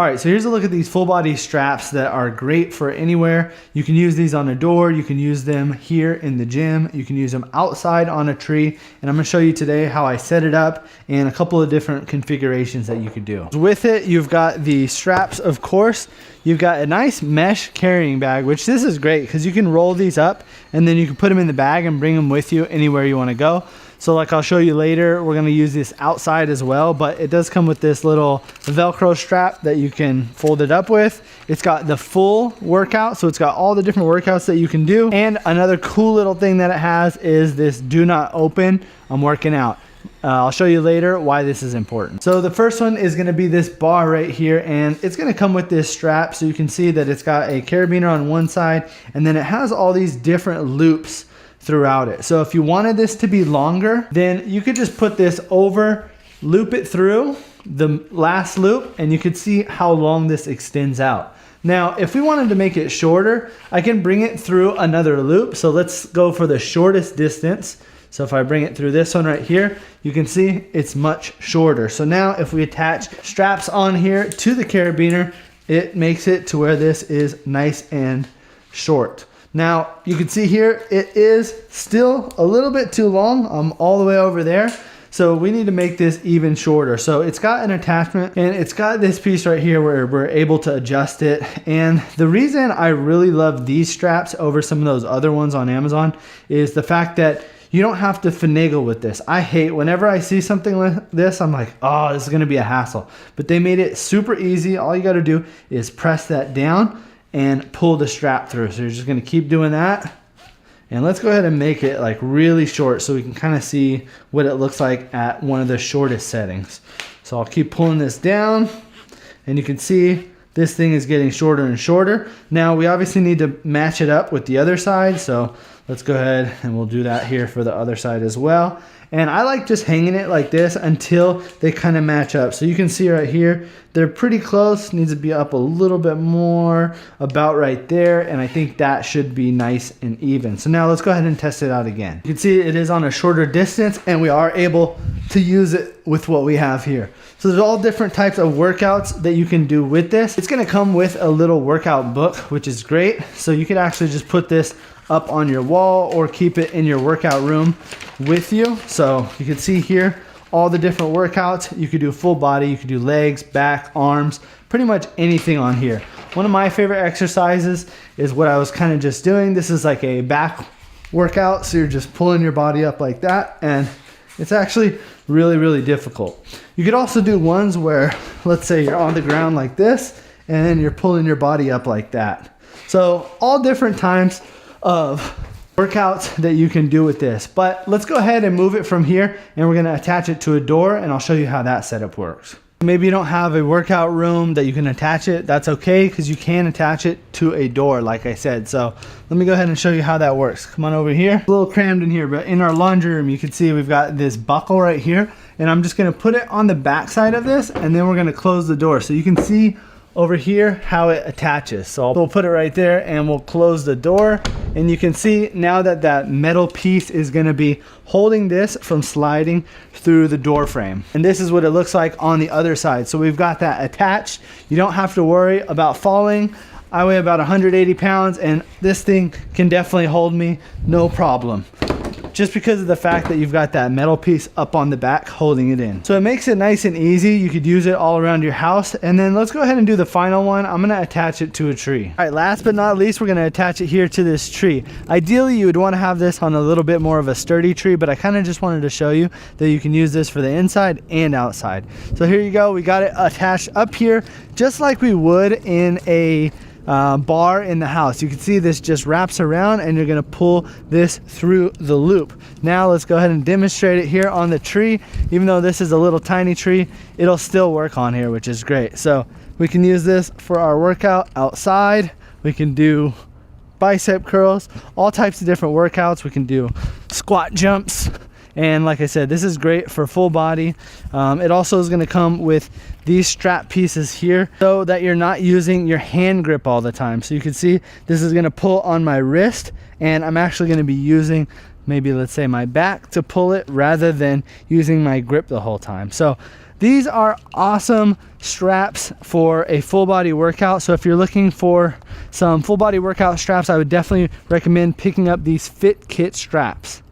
All right, so here's a look at these full body straps that are great for anywhere. You can use these on a door, you can use them here in the gym, you can use them outside on a tree, and I'm gonna show you today how I set it up and a couple of different configurations that you could do. With it, you've got the straps, of course. You've got a nice mesh carrying bag, which this is great because you can roll these up and then you can put them in the bag and bring them with you anywhere you wanna go. So like I'll show you later, we're gonna use this outside as well, but it does come with this little Velcro strap that you can fold it up with. It's got the full workout, so it's got all the different workouts that you can do. And another cool little thing that it has is this do not open, I'm working out. I'll show you later why this is important. So the first one is gonna be this bar right here, and it's gonna come with this strap, so you can see that it's got a carabiner on one side, and then it has all these different loops throughout it. So if you wanted this to be longer, then you could just put this over, loop it through the last loop, and you could see how long this extends out. Now, if we wanted to make it shorter, I can bring it through another loop. So let's go for the shortest distance. So if I bring it through this one right here, you can see it's much shorter. So now if we attach straps on here to the carabiner, it makes it to where this is nice and short. Now you can see here, it is still a little bit too long. I'm all the way over there. So we need to make this even shorter. So it's got an attachment and it's got this piece right here where we're able to adjust it. And the reason I really love these straps over some of those other ones on Amazon is the fact that you don't have to finagle with this. I hate whenever I see something like this, I'm like, oh, this is gonna be a hassle. But they made it super easy. All you gotta do is press that down and pull the strap through. So you're just gonna keep doing that. And let's go ahead and make it like really short so we can kind of see what it looks like at one of the shortest settings. So I'll keep pulling this down and you can see this thing is getting shorter and shorter. Now we obviously need to match it up with the other side. So let's go ahead and we'll do that here for the other side as well. And I like just hanging it like this until they kind of match up. So you can see right here, they're pretty close, needs to be up a little bit more, about right there. And I think that should be nice and even. So now let's go ahead and test it out again. You can see it is on a shorter distance and we are able to use it with what we have here. So there's all different types of workouts that you can do with this. It's gonna come with a little workout book, which is great. So you could actually just put this up on your wall or keep it in your workout room with you. So you can see here all the different workouts. You could do full body, you could do legs, back, arms, pretty much anything on here. One of my favorite exercises is what I was kind of just doing. This is like a back workout. So you're just pulling your body up like that. And it's actually really, really difficult. You could also do ones where, let's say you're on the ground like this, and then you're pulling your body up like that. So all different times of workouts that you can do with this. But let's go ahead and move it from here and we're gonna attach it to a door and I'll show you how that setup works. Maybe you don't have a workout room that you can attach it. That's okay, because you can attach it to a door like I said. So let me go ahead and show you how that works. Come on over here. A little crammed in here, but in our laundry room you can see we've got this buckle right here, and I'm just gonna put it on the back side of this and then we're gonna close the door. So you can see over here how it attaches. So we'll put it right there and we'll close the door, and you can see now that that metal piece is going to be holding this from sliding through the door frame. And this is what it looks like on the other side. So we've got that attached. You don't have to worry about falling. I weigh about 180 pounds and this thing can definitely hold me no problem, just because of the fact that you've got that metal piece up on the back holding it in. So it makes it nice and easy. You could use it all around your house. And then let's go ahead and do the final one. I'm gonna attach it to a tree. All right, last but not least, we're gonna attach it here to this tree. Ideally, you would wanna have this on a little bit more of a sturdy tree, but I kinda just wanted to show you that you can use this for the inside and outside. So here you go, we got it attached up here, just like we would in a bar in the house. You can see this just wraps around and you're gonna pull this through the loop. Now let's go ahead and demonstrate it here on the tree. Even though this is a little tiny tree, it'll still work on here, which is great. So we can use this for our workout outside. We can do bicep curls, all types of different workouts. We can do squat jumps. And like I said, this is great for full body. It also is going to come with these strap pieces here so that you're not using your hand grip all the time. So you can see this is going to pull on my wrist, and I'm actually going to be using maybe, let's say, my back to pull it rather than using my grip the whole time. So These are awesome straps for a full body workout. So if you're looking for some full body workout straps, I would definitely recommend picking up these FITKIT straps.